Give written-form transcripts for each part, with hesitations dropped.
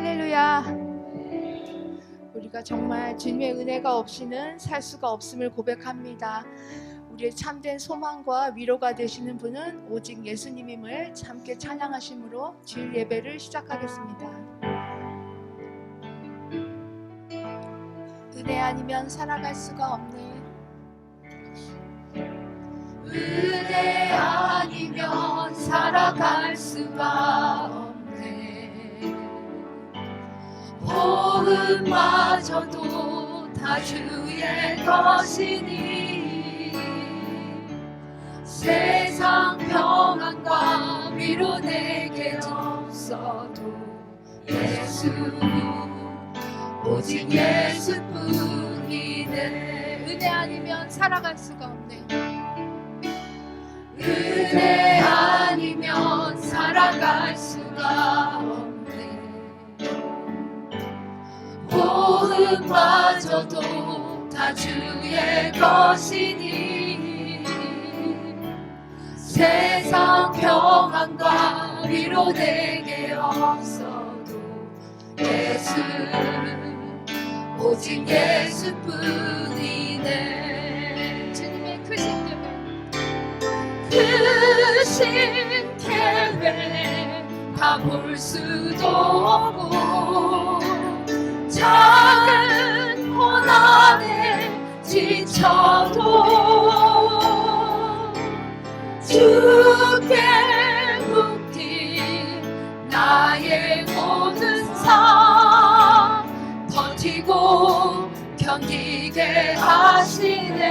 할렐루야. 우리가 정말 주님의 은혜가 없이는 살 수가 없음을 고백합니다. 우리의 참된 소망과 위로가 되시는 분은 오직 예수님임을 함께 찬양하심으로 주일 예배를 시작하겠습니다. 은혜 아니면 살아갈 수가 없네. 은혜 아니면 살아갈 수가 없네. 호흡마저도 다 주의 것이니 세상 평안과 위로 내게 없어도 예수 오직 예수뿐이네. 은혜 아니면 살아갈 수가 없네. 은혜 아니면 살아갈 수가 없네. 호흡마저도 다 주의 것이니 세상 평안과 위로 내게 없어도 예수 오직 예수뿐이네. 주님의 크신 계획 다 볼 수도 없고 작은 고난에 지쳐도 주께 묶인 나의 모든 삶 버티고 견디게 하시네.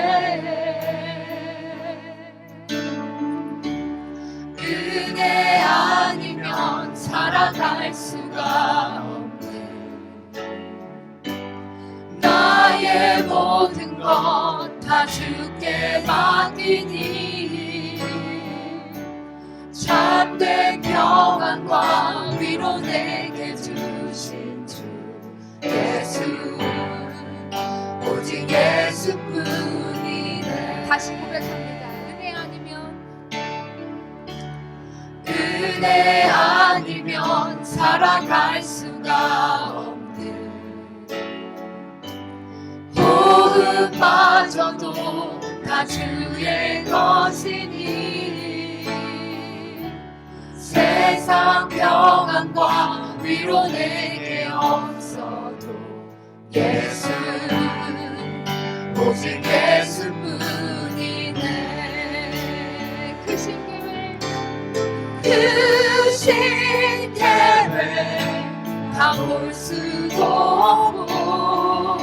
은혜 아니면 살아갈 수가 없네. 나의 모든 것 다 주께 맡기니 참된 평안과 위로 내게 주신 주 예수 오직 예수뿐이네. 다시 고백합니다. 은혜 아니면 살아갈 수가 없네. 호흡마저도 다 주의 것이니 세상 평안과 위로 내게 없어도 예수 오직 예수뿐이네. 크신 계획 다 볼 수도 없고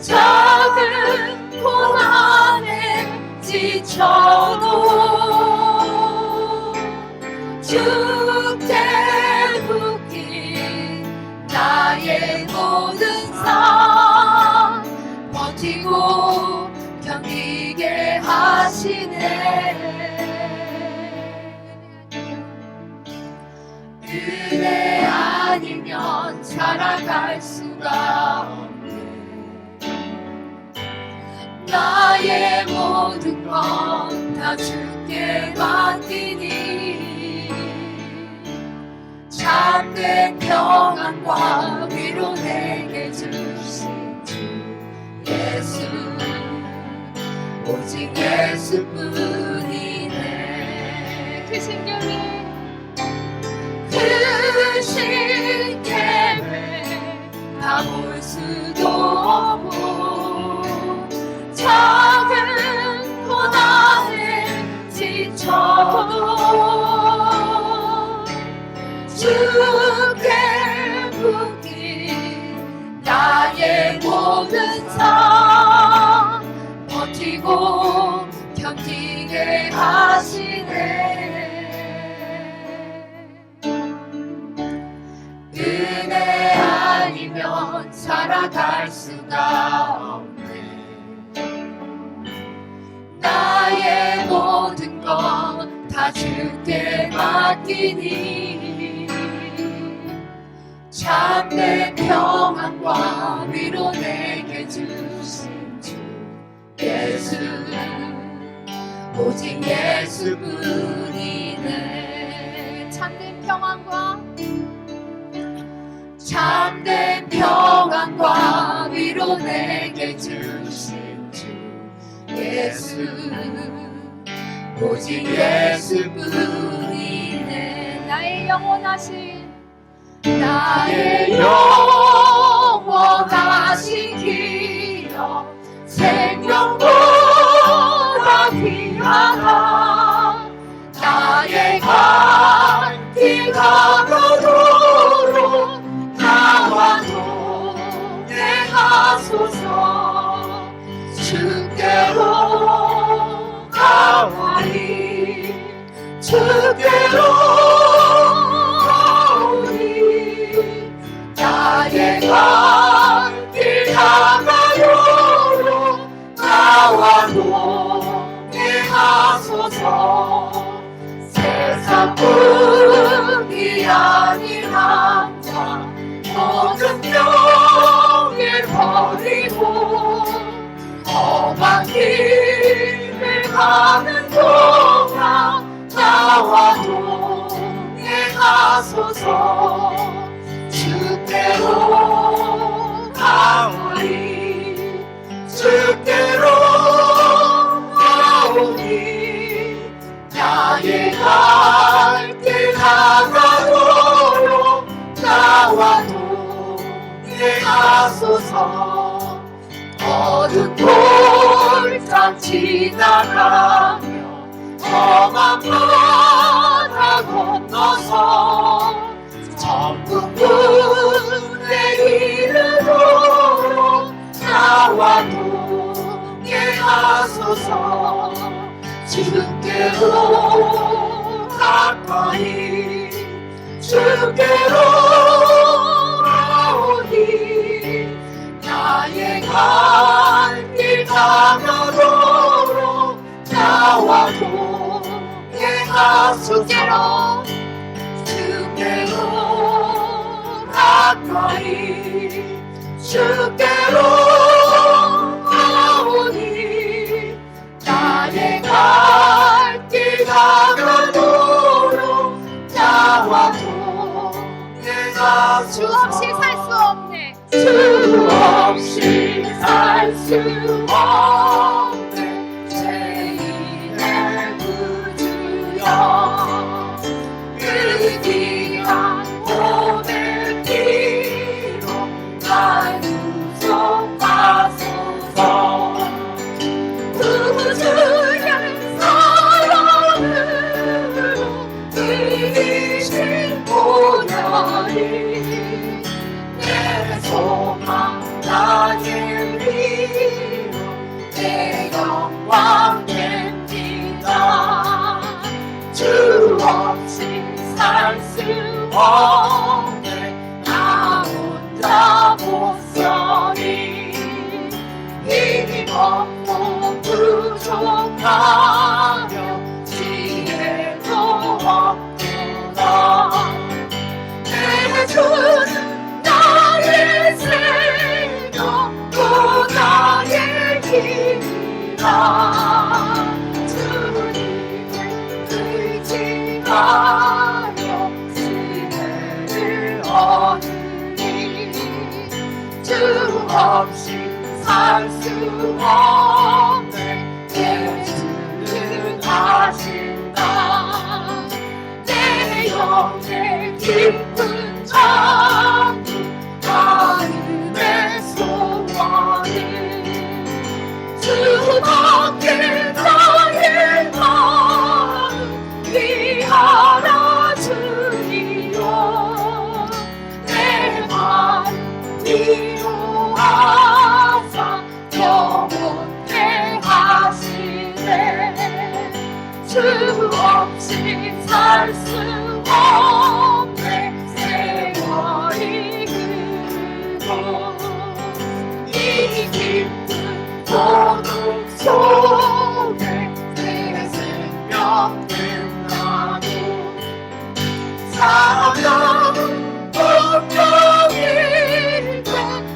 작은 고난에 지쳐도 주께 묶인 나의 모든 삶 버티고 견디게 하시네. 은혜 아니면 살아갈 수가 없네. 나의 모든 것 다 주께 맡기니 참된 평안과 위로 내게 주신 주 예수 오직 예수뿐이네. 크신 계획 다 볼 수도 없고 작은 고난에 지쳐도 주께 묶인 나의 모든 삶 버티고 견디게 하시네. 은혜 아니면 살아갈 수가 없네. 나의 모든 것 다 주께 맡기니 참된 평안과 위로 내게 주신 주 예수 오직 예수뿐이네. 참된 평안과 예수 오직 예수뿐이네. 나의 영원하신 길이여 생명보다 귀하다. 나의 갈 길 가로도록 나와 동행하소서. 주께로 가오리 주께로 가오리. 나의 갈 길 가로도록 나와 동행하소서. 세상뿐이 아닌 남자 모든 병을 버리고 험한 길을 가는 동안 나와 동행하소서. 주께로 가오리 주께로 가오리. 나의 갈 길 가로도록 나와 동행하소서. 어두운 골장 지나가며 험한 바다 건너서 천국문에 이르도록 나와 동행하소서. 주께로 가까이 주께로 가오니. 나의 갈 길 가로도록 나와 동행하소서. 주께로 가까이 주께로 가오니. 나의 갈 길 가로도록 나와 동행하소서. 주 없이 살 수 없네. 주 없이 살 수 없네. 제2의 구주여 그 귀한 보배 피로 날 구속하소서. 구주의 사랑으로 이기신 보혈이 내 소망 나의 위로 내 영광 됩니다. 주 없이 살 수 없네. 나 혼자 못 서리. 힘없고 부족하며 지혜도 없구나. 내 주는 나의 생명 또 나의 길이라. 주님을 의지하여 지혜를 얻으리. 주 없이 살 수 없네. 예수는 하신다. 내 영의 깊은 잠도 마음의 소원을 주밖에 나의 마음 위하라 주리여. 내 마음 위로하사 영원케 하시네. 주 없이 살 수 없네. 세월이 흐르고 이 깊은 고독 속에 내 생명 끝나고 사랑은 운명일 때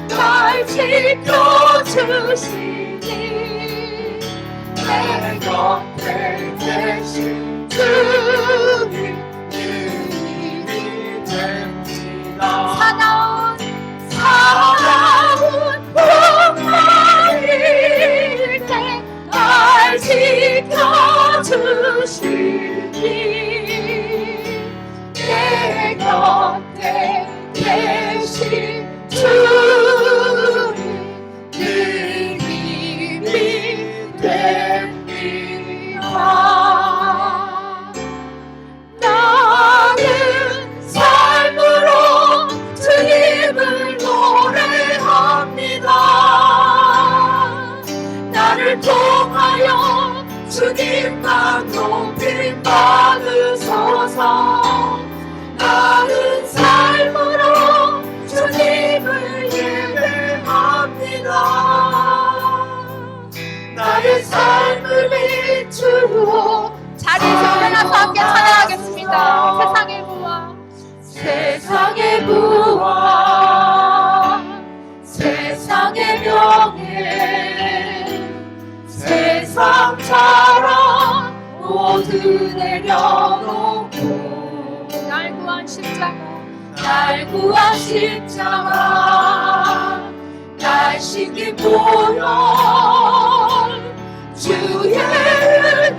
날 지켜주시니. 내 곁에 계신 주님 주님이 됩니다. 사나운 운명일 때 날 주님만 높임 받으소서. 나는 삶으로 주님을 예배합니다. 나의 삶을 비추어. 자리에서 일어나서 함께 찬양하겠습니다. 세상의 부와 세상의 부와 세상의 명예 세상처럼 모두 내려놓고 날 구한 십자가 날 구한 십자가 날 씻긴 보혈 주의 은혜를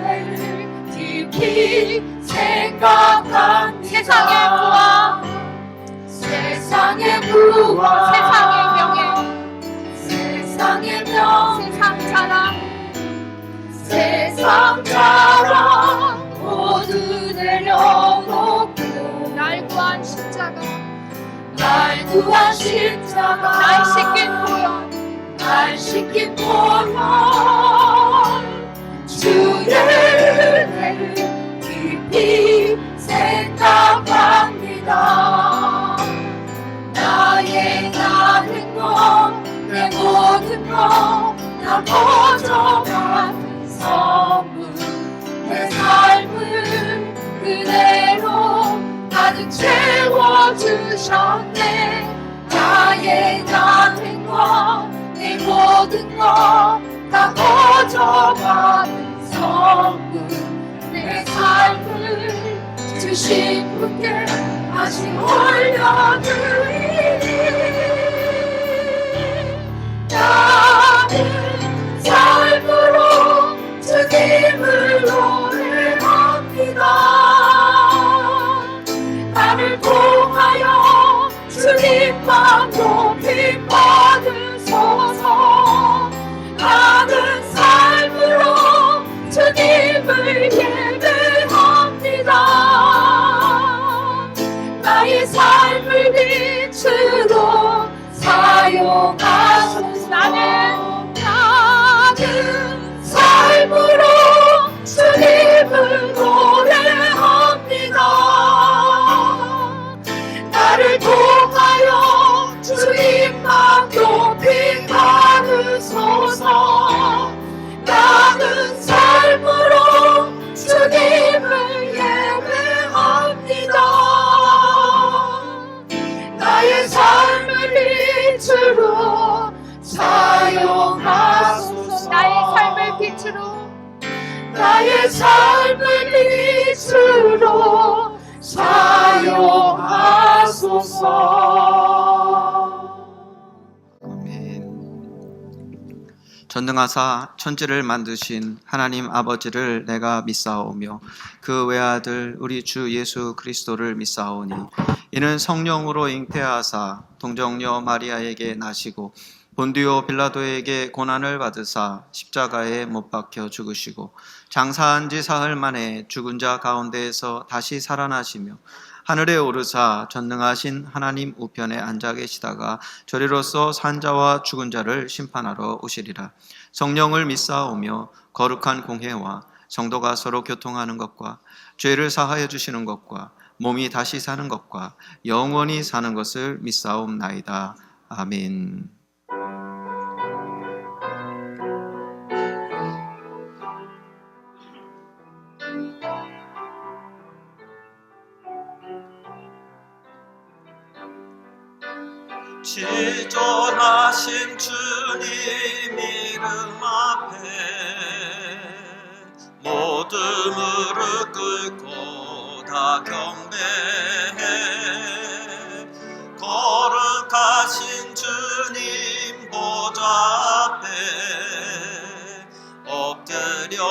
깊이 생각합니다. 세상의 부와 세상의 부와 세상의 명예 세상의 명 세상 자랑 세상처럼 모두 내려놓고 날 구한 십자가 날 구한 십자가 날 씻긴 보혈 날 씻긴 보혈 주의 은혜를 깊이 생각합니다. 나의 다른 것 내 모든 것 다 거저 같은 선물 내 삶을 그대로 가득 채워주셨네. 나의 다른 것 내 모든 것 다 거저 같은 선물 내 삶을 주신 분께 다시 올려드리니 나는 삶으로 주님을 노래합니다. 나를 통하여 주님만 높임 받으소서. 나는 삶으로 주님을 예배합니다. 나의 삶을 빛으로 사용하소서. 나는 삶으로 주님을 노래합니다. 나를 통하여 주님만 높임 받으소서. 나는 삶으로 주님을 예배합니다. 나의 삶을 빛으로 사용하소서. 나의 삶을 빛으로 나의 삶을 빛으로 사용하소서. 아멘. 전능하사 천지를 만드신 하나님 아버지를 내가 믿사오며 그 외아들 우리 주 예수 그리스도를 믿사오니 이는 성령으로 잉태하사 동정녀 마리아에게 나시고 본디오 빌라도에게 고난을 받으사 십자가에 못 박혀 죽으시고 장사한 지 사흘 만에 죽은 자 가운데에서 다시 살아나시며 하늘에 오르사 전능하신 하나님 우편에 앉아 계시다가 저리로서 산자와 죽은 자를 심판하러 오시리라. 성령을 믿사오며 거룩한 공회와 성도가 서로 교통하는 것과 죄를 사하여 주시는 것과 몸이 다시 사는 것과 영원히 사는 것을 믿사옵나이다. 아멘. 지존하신 주님 이름 앞에 모두 무릎 꿇고 다 경배해. 거룩하신 주님 보좌 앞에 엎드려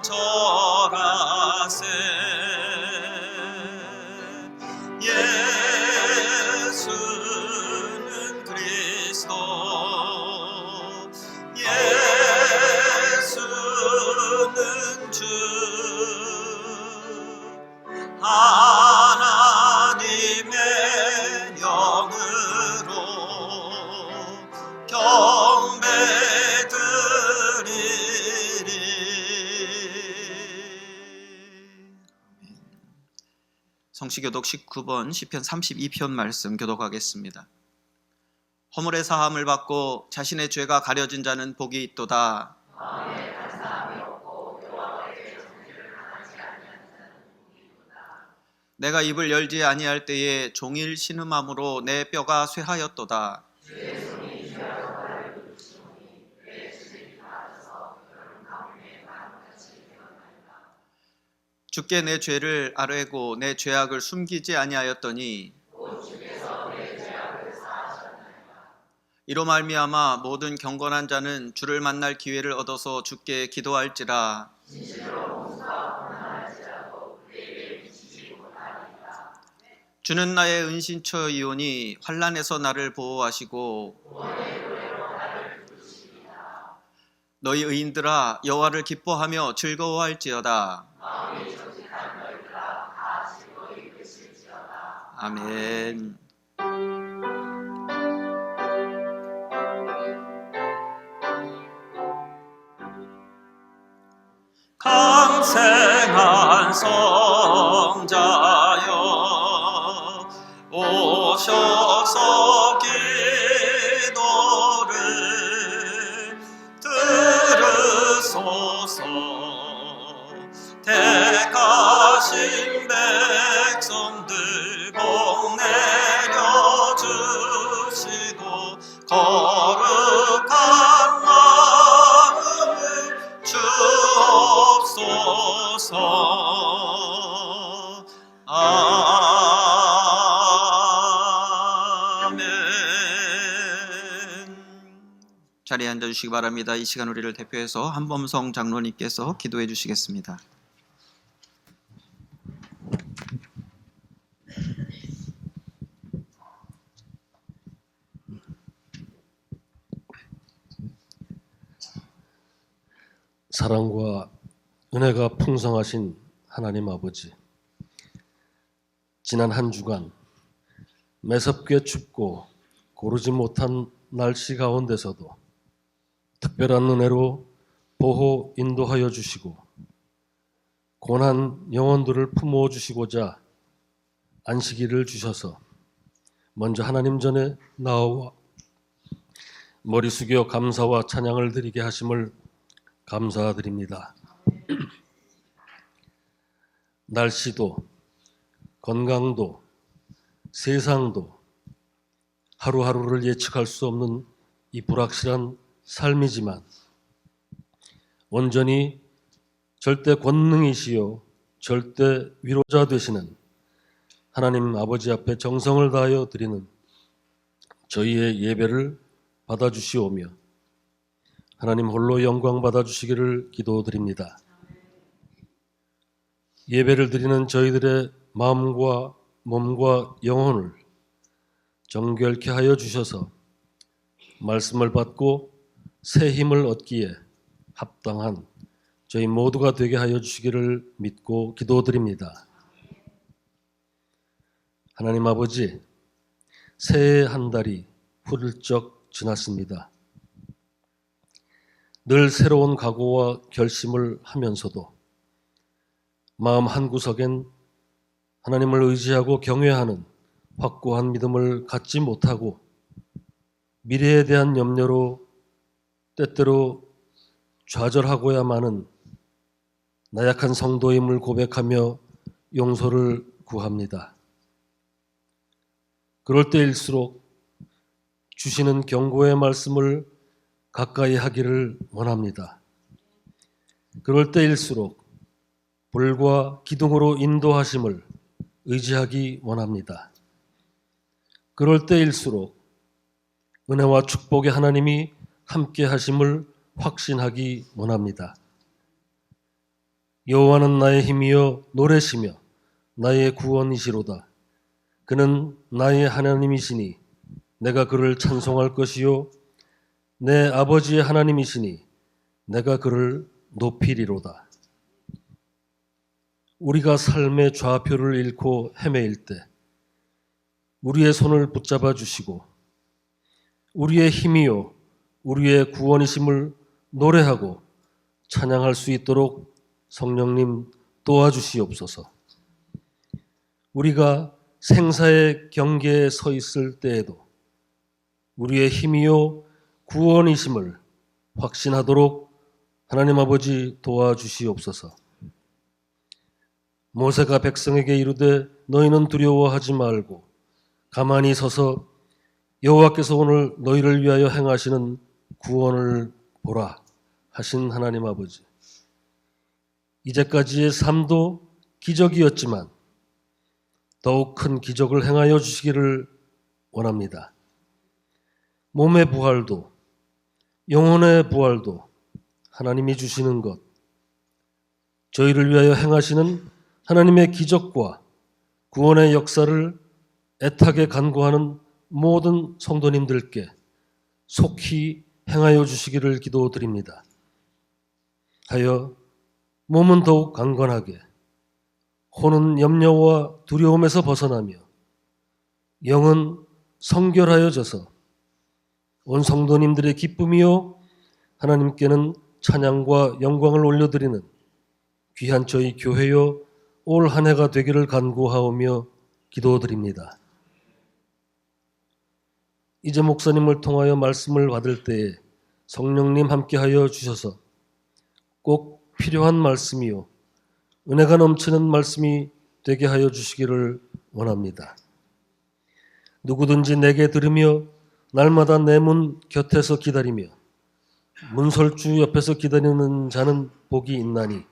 절하세. 예수는 그리스도, 예수는 주. 통치교독 19번 시편 32편 말씀 교독하겠습니다. 허물의 사함을 받고 자신의 죄가 가려진 자는 복이 있도다. 내가 입을 열지 아니할 때에 종일 신음함으로 내 뼈가 쇠하였도다. 주께 내 죄를 아뢰고 내 죄악을 숨기지 아니하였더니 이로 말미암아 모든 경건한 자는 주를 만날 기회를 얻어서 주께 기도할지라. 주는 나의 은신처이오니 환난에서 나를 보호하시고 너희 의인들아 여호와를 기뻐하며 즐거워할지어다. 아멘. 강생한 성자여 오셔서 기도를 들으소서. 택하신 백성들 복 내려주시고 거룩한 마음을 주옵소서. 아멘. 자리에 앉아주시기 바랍니다. 이 시간 우리를 대표해서 한범성 장로님께서 기도해 주시겠습니다. 사랑과 은혜가 풍성하신 하나님 아버지, 지난 한 주간 매섭게 춥고 고르지 못한 날씨 가운데서도 특별한 은혜로 보호 인도하여 주시고 고난 영혼들을 품어 주시고자 안식일을 주셔서 먼저 하나님 전에 나와 머리 숙여 감사와 찬양을 드리게 하심을 감사드립니다. 날씨도 건강도 세상도 하루하루를 예측할 수 없는 이 불확실한 삶이지만 온전히 절대 권능이시요 절대 위로자 되시는 하나님 아버지 앞에 정성을 다하여 드리는 저희의 예배를 받아주시오며 하나님 홀로 영광 받아주시기를 기도드립니다. 예배를 드리는 저희들의 마음과 몸과 영혼을 정결케 하여 주셔서 말씀을 받고 새 힘을 얻기에 합당한 저희 모두가 되게 하여 주시기를 믿고 기도드립니다. 하나님 아버지, 새해 한 달이 훌쩍 지났습니다. 늘 새로운 각오와 결심을 하면서도 마음 한구석엔 하나님을 의지하고 경외하는 확고한 믿음을 갖지 못하고 미래에 대한 염려로 때때로 좌절하고야 마는 나약한 성도임을 고백하며 용서를 구합니다. 그럴 때일수록 주시는 경고의 말씀을 가까이 하기를 원합니다. 그럴 때일수록 불과 기둥으로 인도하심을 의지하기 원합니다. 그럴 때일수록 은혜와 축복의 하나님이 함께 하심을 확신하기 원합니다. 여호와는 나의 힘이여 노래시며 나의 구원이시로다. 그는 나의 하나님이시니 내가 그를 찬송할 것이요 내 아버지의 하나님이시니 내가 그를 높이리로다. 우리가 삶의 좌표를 잃고 헤매일 때 우리의 손을 붙잡아 주시고 우리의 힘이요 우리의 구원이심을 노래하고 찬양할 수 있도록 성령님 도와주시옵소서. 우리가 생사의 경계에 서 있을 때에도 우리의 힘이요 구원이심을 확신하도록 하나님 아버지 도와주시옵소서. 모세가 백성에게 이르되 너희는 두려워하지 말고 가만히 서서 여호와께서 오늘 너희를 위하여 행하시는 구원을 보라 하신 하나님 아버지. 이제까지의 삶도 기적이었지만 더욱 큰 기적을 행하여 주시기를 원합니다. 몸의 부활도 영혼의 부활도 하나님이 주시는 것, 저희를 위하여 행하시는 하나님의 기적과 구원의 역사를 애타게 간구하는 모든 성도님들께 속히 행하여 주시기를 기도드립니다. 하여 몸은 더욱 강건하게, 혼은 염려와 두려움에서 벗어나며 영은 성결하여져서 온 성도님들의 기쁨이요 하나님께는 찬양과 영광을 올려드리는 귀한 저희 교회요 올 한 해가 되기를 간구하오며 기도드립니다. 이제 목사님을 통하여 말씀을 받을 때에 성령님 함께하여 주셔서 꼭 필요한 말씀이요 은혜가 넘치는 말씀이 되게 하여 주시기를 원합니다. 누구든지 내게 들으며 날마다 내 문 곁에서 기다리며 문설주 옆에서 기다리는 자는 복이 있나니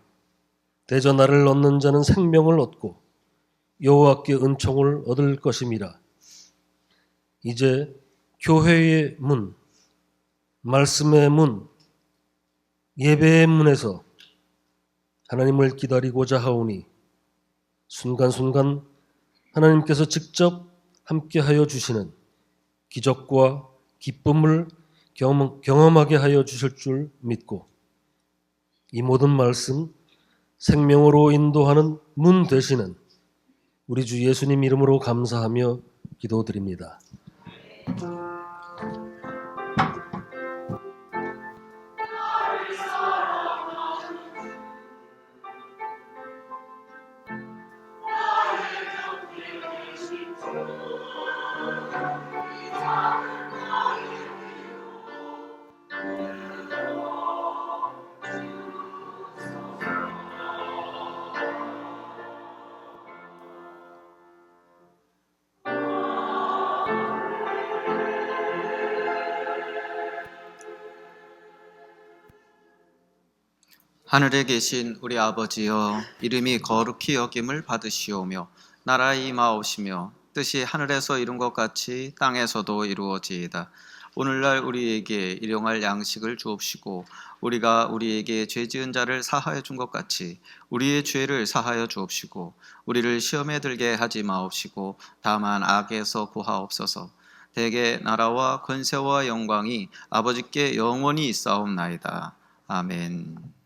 대저 나를 얻는 자는 생명을 얻고 여호와께 은총을 얻을 것임이라. 이제 교회의 문, 말씀의 문, 예배의 문에서 하나님을 기다리고자 하오니 순간순간 하나님께서 직접 함께하여 주시는 기적과 기쁨을 경험하게 하여 주실 줄 믿고 이 모든 말씀 생명으로 인도하는 문 되시는 우리 주 예수님 이름으로 감사하며 기도드립니다. 하늘에 계신 우리 아버지여, 이름이 거룩히 여김을 받으시오며 나라의 임하오시며 뜻이 하늘에서 이룬 것 같이 땅에서도 이루어지이다. 오늘날 우리에게 일용할 양식을 주옵시고 우리가 우리에게 죄 지은 자를 사하여 준 것 같이 우리의 죄를 사하여 주옵시고 우리를 시험에 들게 하지 마옵시고 다만 악에서 구하옵소서. 대개 나라와 권세와 영광이 아버지께 영원히 있사옵나이다. 아멘.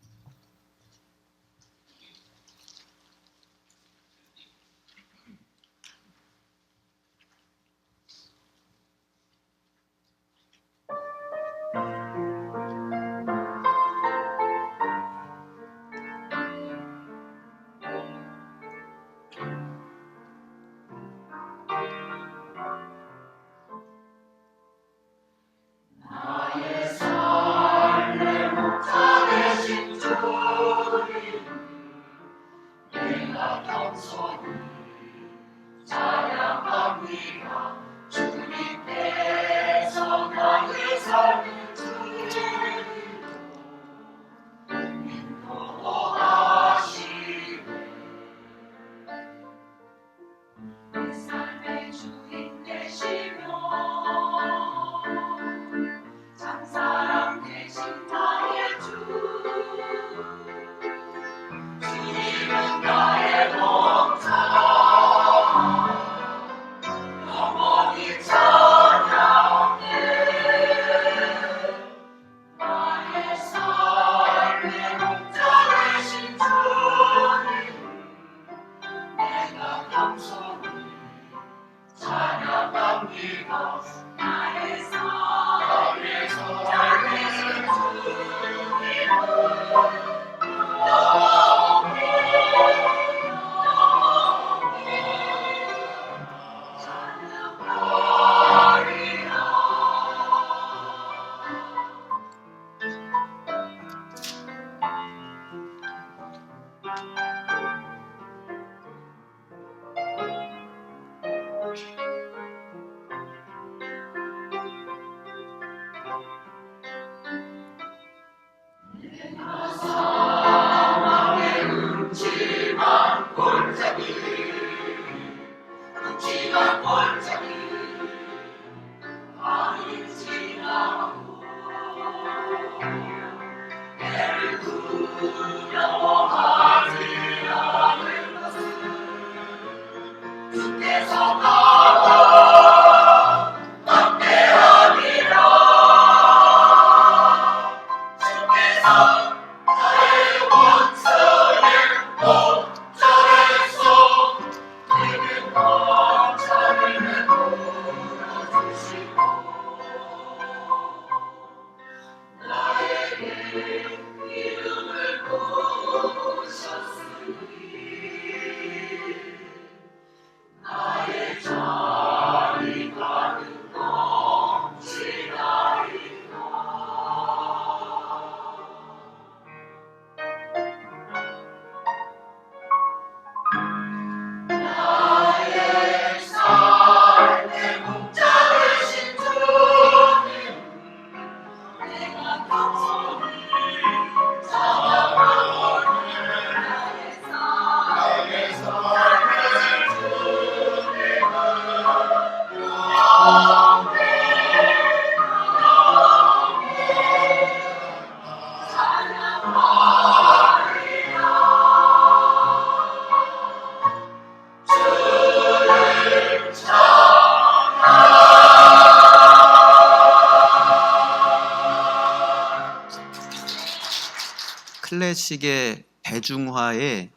클래식의 대중화에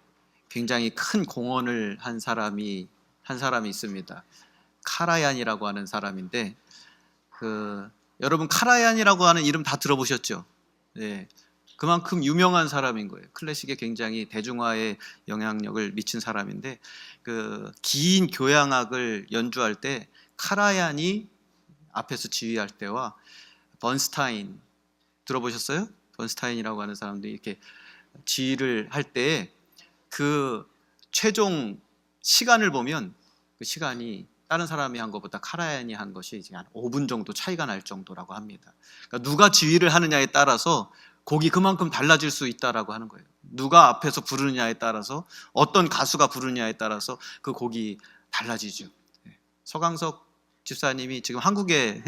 굉장히 큰 공헌을 한 사람이 있습니다. 카라얀이라고 하는 사람인데, 여러분 카라얀이라고 하는 이름 다 들어보셨죠? 네, 그만큼 유명한 사람인 거예요. 클래식에 굉장히 대중화에 영향력을 미친 사람인데, 긴 교향악을 연주할 때 카라얀이 앞에서 지휘할 때와 번스타인 들어보셨어요? 번스타인이라고 하는 사람들이 이렇게 지휘를 할 때 그 최종 시간을 보면 그 시간이 다른 사람이 한 것보다 카라얀이 한 것이 이제 한 5분 정도 차이가 날 정도라고 합니다. 그러니까 누가 지휘를 하느냐에 따라서 곡이 그만큼 달라질 수 있다라고 하는 거예요. 누가 앞에서 부르느냐에 따라서, 어떤 가수가 부르느냐에 따라서 그 곡이 달라지죠. 서강석 집사님이 지금 한국에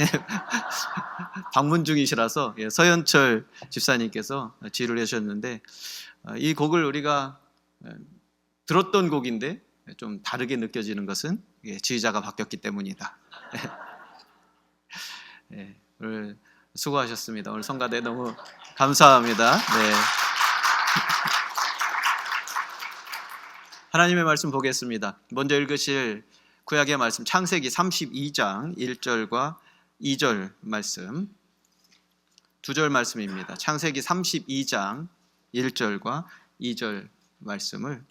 방문 중이시라서 서현철 집사님께서 지휘를 해주셨는데, 이 곡을 우리가 들었던 곡인데 좀 다르게 느껴지는 것은 지휘자가 바뀌었기 때문이다. 오늘 수고하셨습니다. 오늘 성가대 너무 감사합니다. 네. 하나님의 말씀 보겠습니다. 먼저 읽으실 구약의 말씀 창세기 32장 1절과 2절 말씀, 두 절 말씀입니다. 창세기 32장 1절과 2절 말씀을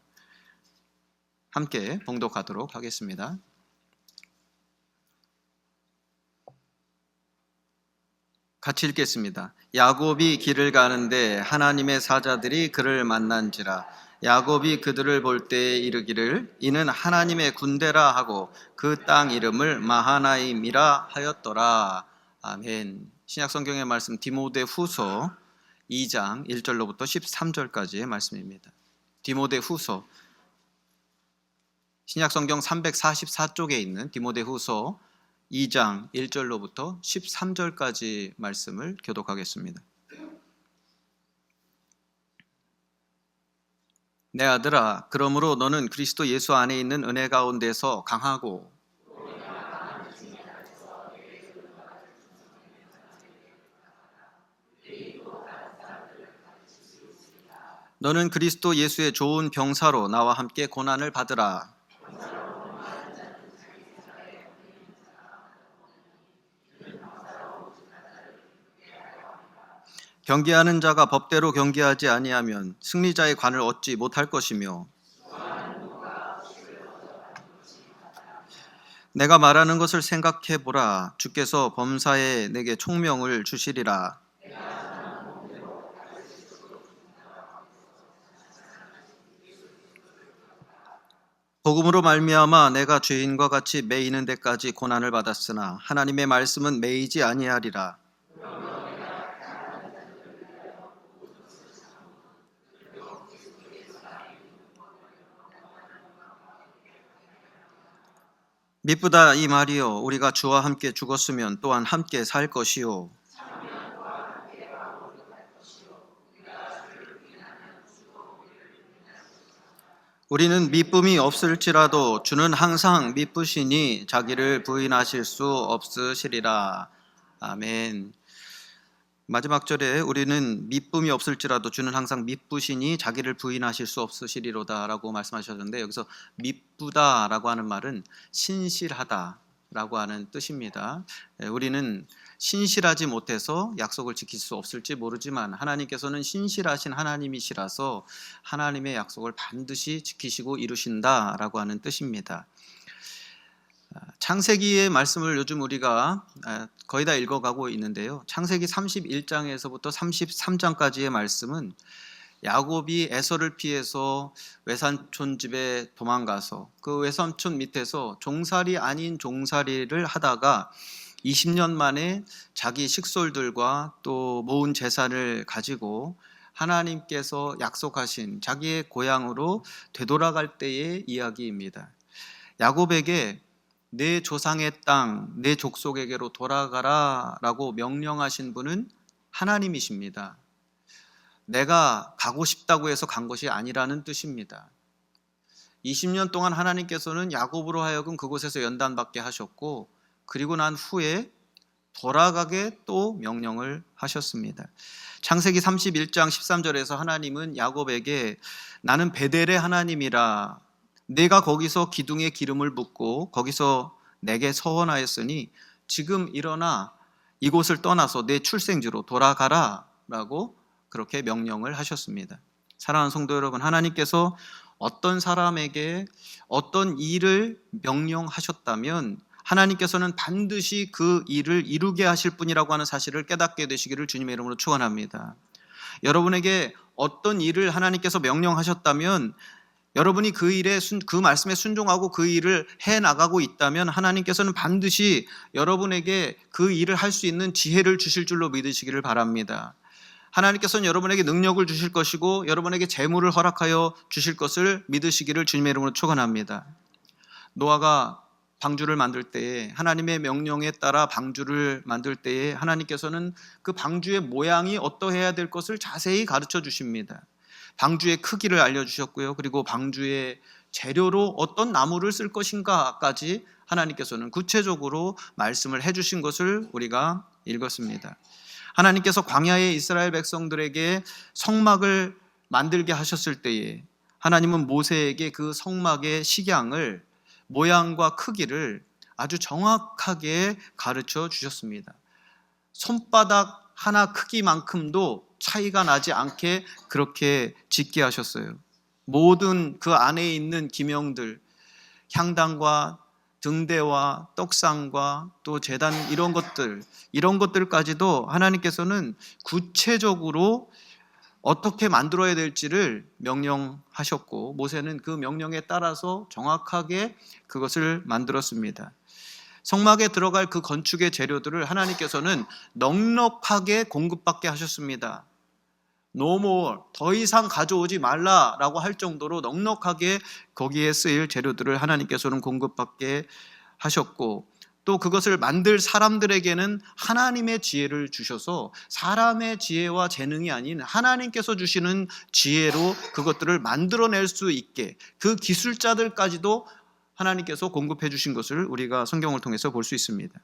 함께 봉독하도록 하겠습니다. 같이 읽겠습니다. 야곱이 길을 가는데 하나님의 사자들이 그를 만난지라. 야곱이 그들을 볼 때에 이르기를 이는 하나님의 군대라 하고 그 땅 이름을 마하나임이라 하였더라. 아멘. 신약성경의 말씀 디모데후서 2장 1절로부터 13절까지의 말씀입니다. 디모데후서, 신약성경 344쪽에 있는 디모데후서 2장 1절로부터 13절까지 말씀을 교독하겠습니다. 내 아들아, 그러므로 너는 그리스도 예수 안에 있는 은혜 가운데서 강하고 너는 그리스도 예수의 좋은 병사로 나와 함께 고난을 받으라. 경계하는 자가 법대로 경계하지 아니하면 승리자의 관을 얻지 못할 것이며 내가 말하는 것을 생각해 보라. 주께서 범사에 내게 총명을 주시리라. 복음으로 말미암아 내가 죄인과 같이 매이는 데까지 고난을 받았으나 하나님의 말씀은 매이지 아니하리라. 미쁘다 이 말이요, 우리가 주와 함께 죽었으면 또한 함께 살 것이요 우리는 미쁨이 없을지라도 주는 항상 미쁘시니 자기를 부인하실 수 없으시리라. 아멘. 마지막 절에 우리는 미쁨이 없을지라도 주는 항상 미쁘시니 자기를 부인하실 수 없으시리로다 라고 말씀하셨는데, 여기서 미쁘다라고 하는 말은 신실하다라고 하는 뜻입니다. 우리는 신실하지 못해서 약속을 지킬 수 없을지 모르지만 하나님께서는 신실하신 하나님이시라서 하나님의 약속을 반드시 지키시고 이루신다라고 하는 뜻입니다. 창세기의 말씀을 요즘 우리가 거의 다 읽어가고 있는데요. 창세기 31장에서부터 33장까지의 말씀은 야곱이 에서를 피해서 외삼촌 집에 도망가서 그 외삼촌 밑에서 종살이 아닌 종살이를 하다가 20년 만에 자기 식솔들과 또 모은 재산을 가지고 하나님께서 약속하신 자기의 고향으로 되돌아갈 때의 이야기입니다. 야곱에게 내 조상의 땅, 내 족속에게로 돌아가라 라고 명령하신 분은 하나님이십니다. 내가 가고 싶다고 해서 간 것이 아니라는 뜻입니다. 20년 동안 하나님께서는 야곱으로 하여금 그곳에서 연단받게 하셨고, 그리고 난 후에 돌아가게 또 명령을 하셨습니다. 창세기 31장 13절에서 하나님은 야곱에게 나는 베델의 하나님이라, 내가 거기서 기둥에 기름을 붓고 거기서 내게 서원하였으니 지금 일어나 이곳을 떠나서 내 출생지로 돌아가라 라고 그렇게 명령을 하셨습니다. 사랑하는 성도 여러분, 하나님께서 어떤 사람에게 어떤 일을 명령하셨다면 하나님께서는 반드시 그 일을 이루게 하실 분이라고 하는 사실을 깨닫게 되시기를 주님의 이름으로 축원합니다. 여러분에게 어떤 일을 하나님께서 명령하셨다면 여러분이 그 말씀에 순종하고 그 일을 해나가고 있다면 하나님께서는 반드시 여러분에게 그 일을 할 수 있는 지혜를 주실 줄로 믿으시기를 바랍니다. 하나님께서는 여러분에게 능력을 주실 것이고 여러분에게 재물을 허락하여 주실 것을 믿으시기를 주님의 이름으로 축원합니다. 노아가 방주를 만들 때에, 하나님의 명령에 따라 방주를 만들 때에 하나님께서는 그 방주의 모양이 어떠해야 될 것을 자세히 가르쳐 주십니다. 방주의 크기를 알려주셨고요. 그리고 방주의 재료로 어떤 나무를 쓸 것인가까지 하나님께서는 구체적으로 말씀을 해주신 것을 우리가 읽었습니다. 하나님께서 광야의 이스라엘 백성들에게 성막을 만들게 하셨을 때에 하나님은 모세에게 그 성막의 식양을, 모양과 크기를 아주 정확하게 가르쳐 주셨습니다. 손바닥 하나 크기만큼도 차이가 나지 않게 그렇게 짓게 하셨어요. 모든 그 안에 있는 기명들, 향단과 등대와 떡상과 또 제단 이런 것들까지도 하나님께서는 구체적으로 어떻게 만들어야 될지를 명령하셨고 모세는 그 명령에 따라서 정확하게 그것을 만들었습니다. 성막에 들어갈 그 건축의 재료들을 하나님께서는 넉넉하게 공급받게 하셨습니다. No more, 더 이상 가져오지 말라라고 할 정도로 넉넉하게 거기에 쓰일 재료들을 하나님께서는 공급받게 하셨고 또 그것을 만들 사람들에게는 하나님의 지혜를 주셔서 사람의 지혜와 재능이 아닌 하나님께서 주시는 지혜로 그것들을 만들어낼 수 있게 그 기술자들까지도 하나님께서 공급해 주신 것을 우리가 성경을 통해서 볼 수 있습니다.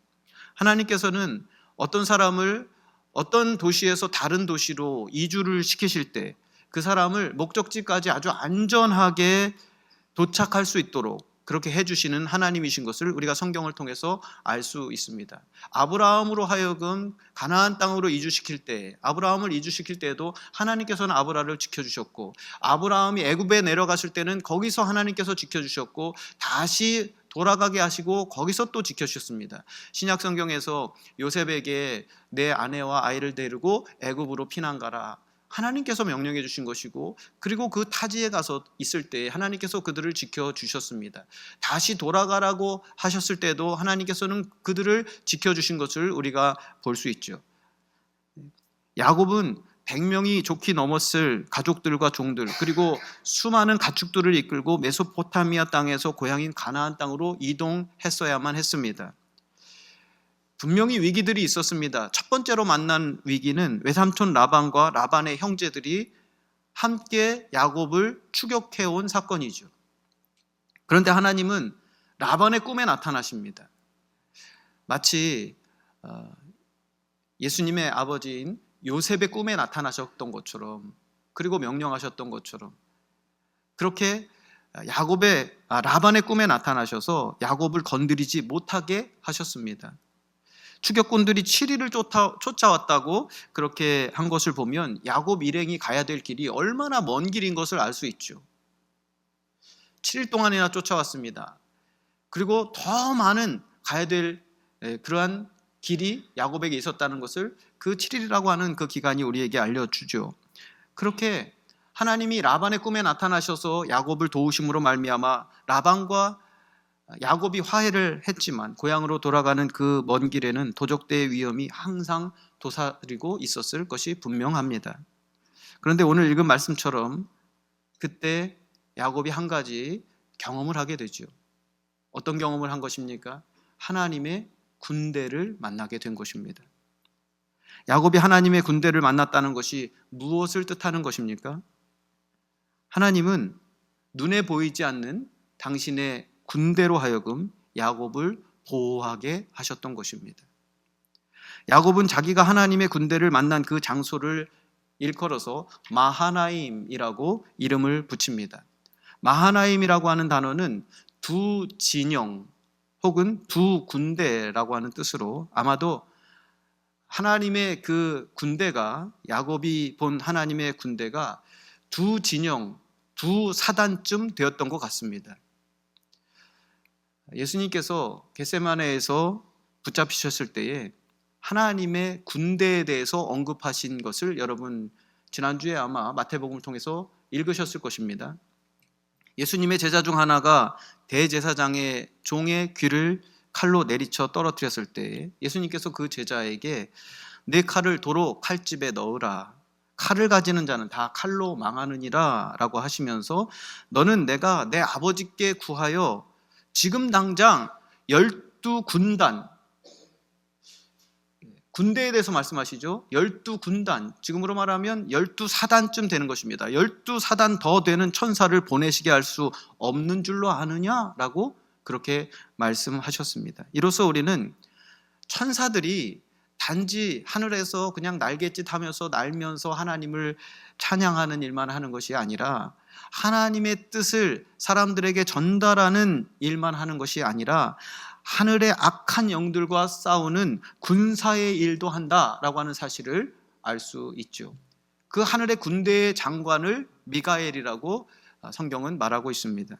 하나님께서는 어떤 사람을 어떤 도시에서 다른 도시로 이주를 시키실 때 그 사람을 목적지까지 아주 안전하게 도착할 수 있도록 그렇게 해주시는 하나님이신 것을 우리가 성경을 통해서 알 수 있습니다. 아브라함으로 하여금 가나안 땅으로 이주시킬 때, 아브라함을 이주시킬 때에도 하나님께서는 아브라함을 지켜주셨고 아브라함이 애굽에 내려갔을 때는 거기서 하나님께서 지켜주셨고 다시 돌아가게 하시고 거기서 또 지켜주셨습니다. 신약 성경에서 요셉에게 내 아내와 아이를 데리고 애굽으로 피난 가라. 하나님께서 명령해 주신 것이고 그리고 그 타지에 가서 있을 때 하나님께서 그들을 지켜주셨습니다. 다시 돌아가라고 하셨을 때도 하나님께서는 그들을 지켜주신 것을 우리가 볼 수 있죠. 야곱은 100명이 좋게 넘었을 가족들과 종들 그리고 수많은 가축들을 이끌고 메소포타미아 땅에서 고향인 가나안 땅으로 이동했어야만 했습니다. 분명히 위기들이 있었습니다. 첫 번째로 만난 위기는 외삼촌 라반과 라반의 형제들이 함께 야곱을 추격해온 사건이죠. 그런데 하나님은 라반의 꿈에 나타나십니다. 마치 예수님의 아버지인 요셉의 꿈에 나타나셨던 것처럼 그리고 명령하셨던 것처럼 그렇게 라반의 꿈에 나타나셔서 야곱을 건드리지 못하게 하셨습니다. 추격꾼들이 7일을 쫓아왔다고 그렇게 한 것을 보면 야곱 일행이 가야 될 길이 얼마나 먼 길인 것을 알 수 있죠. 7일 동안이나 쫓아왔습니다. 그리고 더 많은 가야 될 그러한 길이 야곱에게 있었다는 것을 그 7일이라고 하는 그 기간이 우리에게 알려주죠. 그렇게 하나님이 라반의 꿈에 나타나셔서 야곱을 도우심으로 말미암아 라반과 야곱이 화해를 했지만 고향으로 돌아가는 그 먼 길에는 도적대의 위험이 항상 도사리고 있었을 것이 분명합니다. 그런데 오늘 읽은 말씀처럼 그때 야곱이 한 가지 경험을 하게 되죠. 어떤 경험을 한 것입니까? 하나님의 군대를 만나게 된 것입니다. 야곱이 하나님의 군대를 만났다는 것이 무엇을 뜻하는 것입니까? 하나님은 눈에 보이지 않는 당신의 군대로 하여금 야곱을 보호하게 하셨던 것입니다. 야곱은 자기가 하나님의 군대를 만난 그 장소를 일컬어서 마하나임이라고 이름을 붙입니다. 마하나임이라고 하는 단어는 두 진영 혹은 두 군대라고 하는 뜻으로, 아마도 하나님의 그 군대가, 야곱이 본 하나님의 군대가 두 진영, 두 사단쯤 되었던 것 같습니다. 예수님께서 겟세마네에서 붙잡히셨을 때에 하나님의 군대에 대해서 언급하신 것을 여러분 지난주에 아마 마태복음을 통해서 읽으셨을 것입니다. 예수님의 제자 중 하나가 대제사장의 종의 귀를 칼로 내리쳐 떨어뜨렸을 때 예수님께서 그 제자에게 내 칼을 도로 칼집에 넣으라. 칼을 가지는 자는 다 칼로 망하느니라 라고 하시면서 너는 내가 내 아버지께 구하여 지금 당장 12군단, 군대에 대해서 말씀하시죠. 12군단, 지금으로 말하면 12사단쯤 되는 것입니다. 12사단 더 되는 천사를 보내시게 할 수 없는 줄로 아느냐라고 그렇게 말씀하셨습니다. 이로써 우리는 천사들이 단지 하늘에서 그냥 날갯짓 하면서 날면서 하나님을 찬양하는 일만 하는 것이 아니라, 하나님의 뜻을 사람들에게 전달하는 일만 하는 것이 아니라 하늘의 악한 영들과 싸우는 군사의 일도 한다라고 하는 사실을 알 수 있죠. 그 하늘의 군대의 장관을 미가엘이라고 성경은 말하고 있습니다.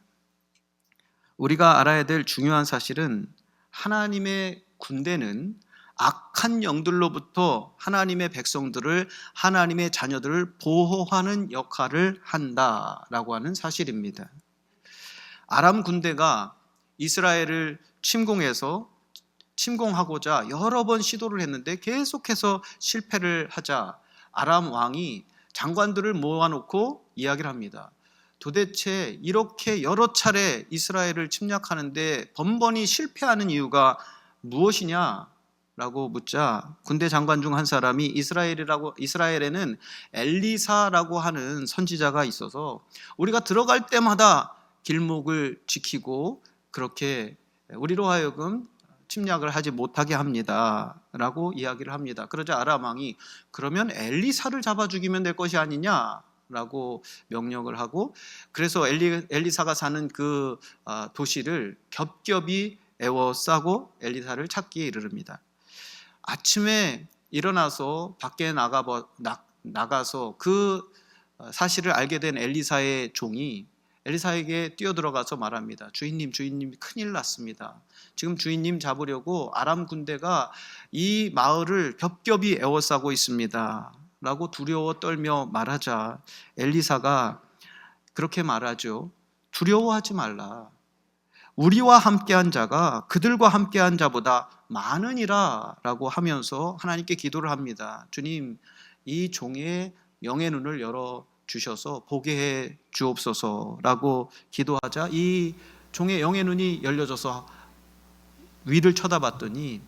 우리가 알아야 될 중요한 사실은 하나님의 군대는 악한 영들로부터 하나님의 백성들을, 하나님의 자녀들을 보호하는 역할을 한다라고 하는 사실입니다. 아람 군대가 이스라엘을 침공하고자 여러 번 시도를 했는데 계속해서 실패를 하자 아람 왕이 장관들을 모아놓고 이야기를 합니다. 도대체 이렇게 여러 차례 이스라엘을 침략하는데 번번이 실패하는 이유가 무엇이냐? 라고 묻자 군대 장관 중 한 사람이 이스라엘에는 엘리사라고 하는 선지자가 있어서 우리가 들어갈 때마다 길목을 지키고 그렇게 우리로 하여금 침략을 하지 못하게 합니다 라고 이야기를 합니다. 그러자 아람 왕이 그러면 엘리사를 잡아 죽이면 될 것이 아니냐 라고 명령을 하고, 그래서 엘리사가 사는 그 도시를 겹겹이 에워싸고 엘리사를 찾기에 이르릅니다. 아침에 일어나서 밖에 나가서 그 사실을 알게 된 엘리사의 종이 엘리사에게 뛰어들어가서 말합니다. 주인님 큰일 났습니다. 지금 주인님 잡으려고 아람 군대가 이 마을을 겹겹이 에워싸고 있습니다 라고 두려워 떨며 말하자 엘리사가 그렇게 말하죠. 두려워하지 말라. 우리와 함께한 자가 그들과 함께한 자보다 많으니라 라고 하면서 하나님께 기도를 합니다. 주님, 이 종의 영의 눈을 열어주셔서 보게 해 주옵소서 라고 기도하자 이 종의 영의 눈이 열려져서 위를 쳐다봤더니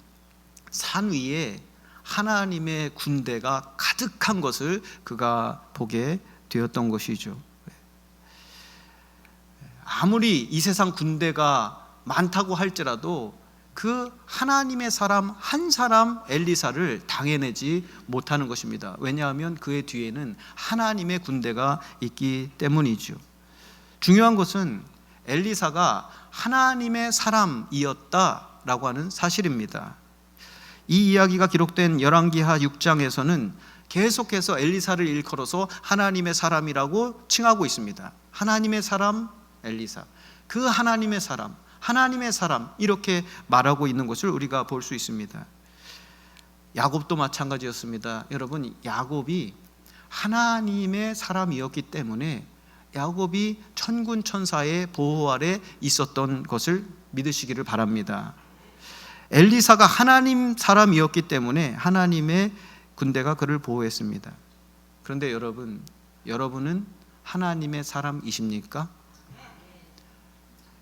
산 위에 하나님의 군대가 가득한 것을 그가 보게 되었던 것이죠. 아무리 이 세상 군대가 많다고 할지라도 그 하나님의 사람 한 사람 엘리사를 당해내지 못하는 것입니다. 왜냐하면 그의 뒤에는 하나님의 군대가 있기 때문이죠. 중요한 것은 엘리사가 하나님의 사람이었다라고 하는 사실입니다. 이 이야기가 기록된 열왕기하 6장에서는 계속해서 엘리사를 일컬어서 하나님의 사람이라고 칭하고 있습니다. 하나님의 사람 엘리사, 그 하나님의 사람 이렇게 말하고 있는 것을 우리가 볼 수 있습니다. 야곱도 마찬가지였습니다. 여러분, 야곱이 하나님의 사람이었기 때문에 야곱이 천군 천사의 보호 아래 있었던 것을 믿으시기를 바랍니다. 엘리사가 하나님 사람이었기 때문에 하나님의 군대가 그를 보호했습니다. 그런데 여러분은 하나님의 사람이십니까?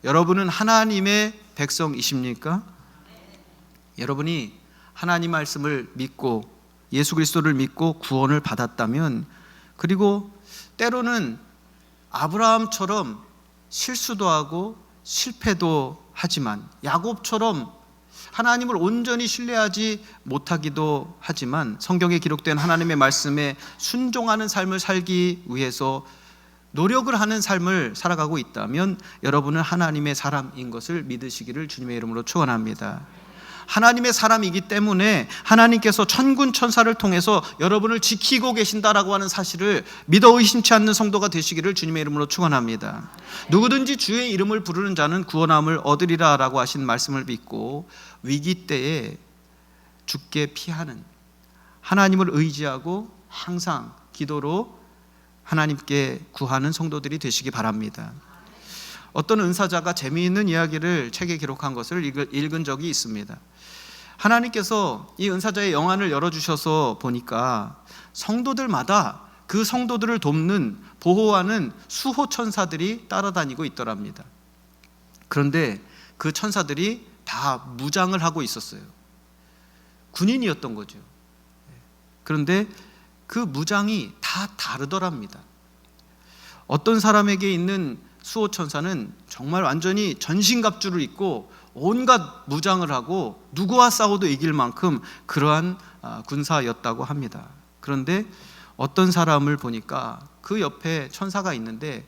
여러분은 하나님의 백성이십니까? 여러분이 하나님 말씀을 믿고 예수 그리스도를 믿고 구원을 받았다면, 그리고 때로는 아브라함처럼 실수도 하고 실패도 하지만 야곱처럼 하나님을 온전히 신뢰하지 못하기도 하지만 성경에 기록된 하나님의 말씀에 순종하는 삶을 살기 위해서 노력을 하는 삶을 살아가고 있다면 여러분은 하나님의 사람인 것을 믿으시기를 주님의 이름으로 축원합니다. 하나님의 사람이기 때문에 하나님께서 천군 천사를 통해서 여러분을 지키고 계신다라고 하는 사실을 믿어 의심치 않는 성도가 되시기를 주님의 이름으로 축원합니다. 누구든지 주의 이름을 부르는 자는 구원함을 얻으리라라고 하신 말씀을 믿고 위기 때에 죽게 피하는, 하나님을 의지하고 항상 기도로 하나님께 구하는 성도들이 되시기 바랍니다. 어떤 은사자가 재미있는 이야기를 책에 기록한 것을 읽은 적이 있습니다. 하나님께서 이 은사자의 영안을 열어주셔서 보니까 성도들마다 그 성도들을 돕는, 보호하는 수호 천사들이 따라다니고 있더랍니다. 그런데 그 천사들이 다 무장을 하고 있었어요. 군인이었던 거죠. 그런데 그 무장이 다 다르더랍니다. 어떤 사람에게 있는 수호천사는 정말 완전히 전신갑주를 입고 온갖 무장을 하고 누구와 싸워도 이길 만큼 그러한 군사였다고 합니다. 그런데 어떤 사람을 보니까 그 옆에 천사가 있는데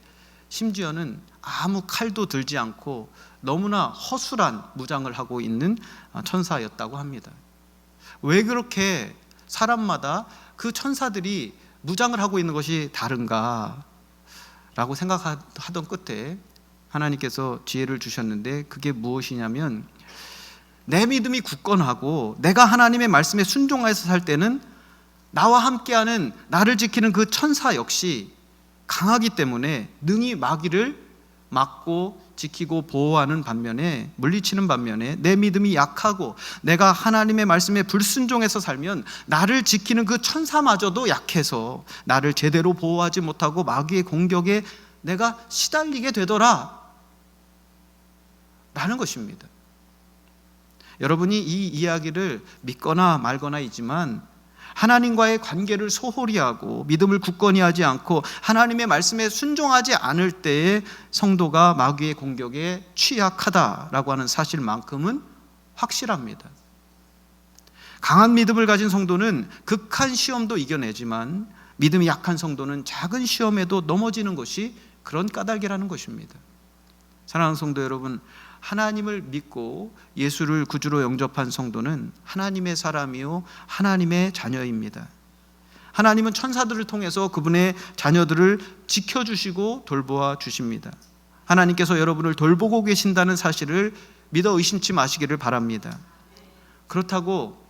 심지어는 아무 칼도 들지 않고 너무나 허술한 무장을 하고 있는 천사였다고 합니다. 왜 그렇게 사람마다 그 천사들이 무장을 하고 있는 것이 다른가 라고 생각하던 끝에 하나님께서 지혜를 주셨는데 그게 무엇이냐면, 내 믿음이 굳건하고 내가 하나님의 말씀에 순종해서 살 때는 나와 함께하는, 나를 지키는 그 천사 역시 강하기 때문에 능히 마귀를 막고 지키고 보호하는 반면에, 물리치는 반면에 내 믿음이 약하고 내가 하나님의 말씀에 불순종해서 살면 나를 지키는 그 천사마저도 약해서 나를 제대로 보호하지 못하고 마귀의 공격에 내가 시달리게 되더라 라는 것입니다. 여러분이 이 이야기를 믿거나 말거나이지만 하나님과의 관계를 소홀히 하고 믿음을 굳건히 하지 않고 하나님의 말씀에 순종하지 않을 때에 성도가 마귀의 공격에 취약하다라고 하는 사실만큼은 확실합니다. 강한 믿음을 가진 성도는 극한 시험도 이겨내지만 믿음이 약한 성도는 작은 시험에도 넘어지는 것이 그런 까닭이라는 것입니다. 사랑하는 성도 여러분, 하나님을 믿고 예수를 구주로 영접한 성도는 하나님의 사람이요 하나님의 자녀입니다. 하나님은 천사들을 통해서 그분의 자녀들을 지켜주시고 돌보아 주십니다. 하나님께서 여러분을 돌보고 계신다는 사실을 믿어 의심치 마시기를 바랍니다. 그렇다고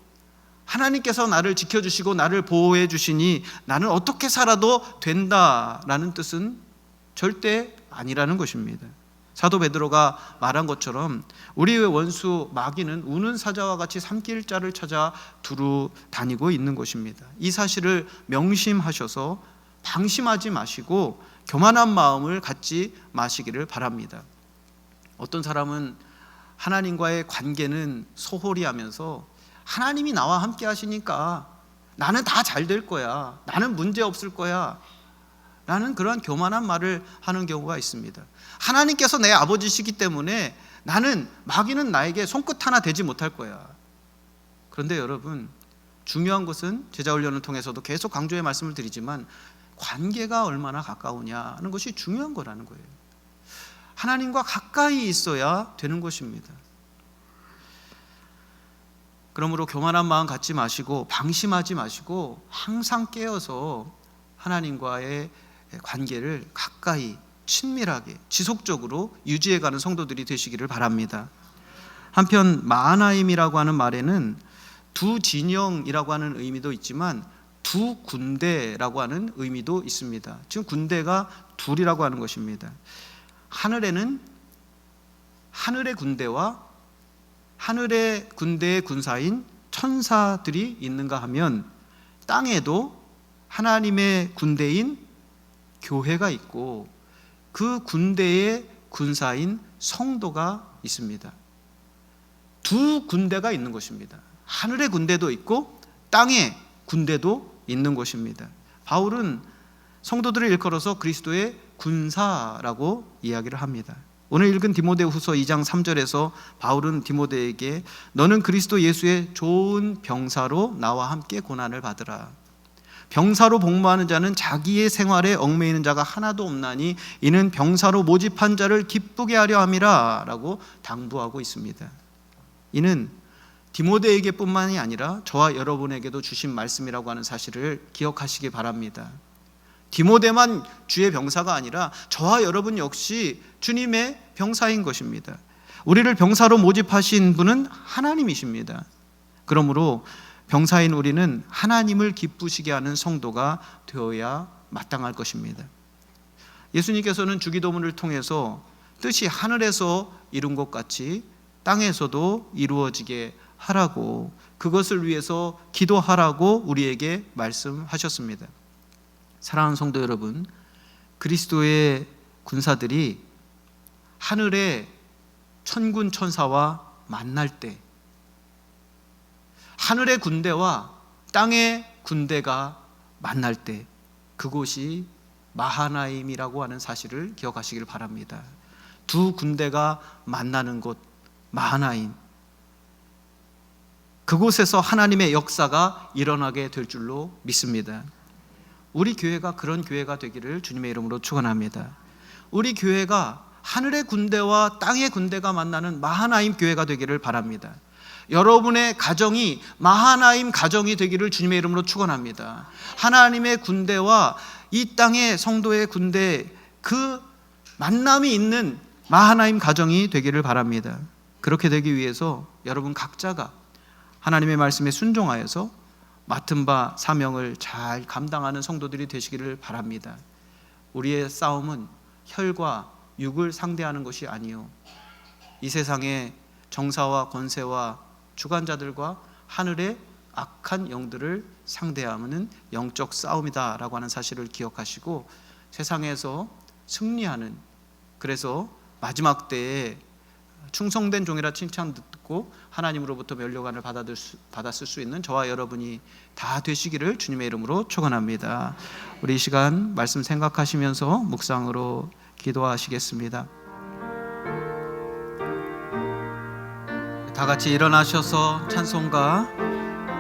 하나님께서 나를 지켜주시고 나를 보호해 주시니 나는 어떻게 살아도 된다라는 뜻은 절대 아니라는 것입니다. 사도 베드로가 말한 것처럼 우리의 원수 마귀는 우는 사자와 같이 삼킬 자를 찾아 두루 다니고 있는 것입니다. 이 사실을 명심하셔서 방심하지 마시고 교만한 마음을 갖지 마시기를 바랍니다. 어떤 사람은 하나님과의 관계는 소홀히 하면서 하나님이 나와 함께 하시니까 나는 다 잘 될 거야, 나는 문제 없을 거야 라는 그러한 교만한 말을 하는 경우가 있습니다. 하나님께서 내 아버지시기 때문에 나는, 마귀는 나에게 손끝 하나 대지 못할 거야. 그런데 여러분, 중요한 것은 제자훈련을 통해서도 계속 강조의 말씀을 드리지만 관계가 얼마나 가까우냐는 것이 중요한 거라는 거예요. 하나님과 가까이 있어야 되는 것입니다. 그러므로 교만한 마음 갖지 마시고 방심하지 마시고 항상 깨어서 하나님과의 관계를 가까이, 친밀하게, 지속적으로 유지해가는 성도들이 되시기를 바랍니다. 한편 마하나임이라고 하는 말에는 두 진영이라고 하는 의미도 있지만 두 군대라고 하는 의미도 있습니다. 지금 군대가 둘이라고 하는 것입니다. 하늘에는 하늘의 군대와 하늘의 군대의 군사인 천사들이 있는가 하면 땅에도 하나님의 군대인 교회가 있고 그 군대의 군사인 성도가 있습니다. 두 군대가 있는 것입니다. 하늘의 군대도 있고 땅의 군대도 있는 것입니다. 바울은 성도들을 일컬어서 그리스도의 군사라고 이야기를 합니다. 오늘 읽은 디모데후서 2장 3절에서 바울은 디모데에게 너는 그리스도 예수의 좋은 병사로 나와 함께 고난을 받으라. 병사로 복무하는 자는 자기의 생활에 얽매이는 자가 하나도 없나니 이는 병사로 모집한 자를 기쁘게 하려 함이라 라고 당부하고 있습니다. 이는 디모데에게 뿐만이 아니라 저와 여러분에게도 주신 말씀이라고 하는 사실을 기억하시기 바랍니다. 디모데만 주의 병사가 아니라 저와 여러분 역시 주님의 병사인 것입니다. 우리를 병사로 모집하신 분은 하나님이십니다. 그러므로 병사인 우리는 하나님을 기쁘시게 하는 성도가 되어야 마땅할 것입니다. 예수님께서는 주기도문을 통해서 뜻이 하늘에서 이룬 것 같이 땅에서도 이루어지게 하라고, 그것을 위해서 기도하라고 우리에게 말씀하셨습니다. 사랑하는 성도 여러분, 그리스도의 군사들이 하늘의 천군 천사와 만날 때, 하늘의 군대와 땅의 군대가 만날 때, 그곳이 마하나임이라고 하는 사실을 기억하시길 바랍니다. 두 군대가 만나는 곳 마하나임, 그곳에서 하나님의 역사가 일어나게 될 줄로 믿습니다. 우리 교회가 그런 교회가 되기를 주님의 이름으로 축원합니다. 우리 교회가 하늘의 군대와 땅의 군대가 만나는 마하나임 교회가 되기를 바랍니다. 여러분의 가정이 마하나임 가정이 되기를 주님의 이름으로 축원합니다. 하나님의 군대와 이 땅의 성도의 군대, 그 만남이 있는 마하나임 가정이 되기를 바랍니다. 그렇게 되기 위해서 여러분 각자가 하나님의 말씀에 순종하여서 맡은 바 사명을 잘 감당하는 성도들이 되시기를 바랍니다. 우리의 싸움은 혈과 육을 상대하는 것이 아니요, 이 세상의 정사와 권세와 주관자들과 하늘의 악한 영들을 상대하는 영적 싸움이다라고 하는 사실을 기억하시고 세상에서 승리하는, 그래서 마지막 때에 충성된 종이라 칭찬 듣고 하나님으로부터 면류관을 받았을 수 있는 저와 여러분이 다 되시기를 주님의 이름으로 축원합니다. 우리 이 시간 말씀 생각하시면서 묵상으로 기도하시겠습니다. 다 같이 일어나셔서 찬송가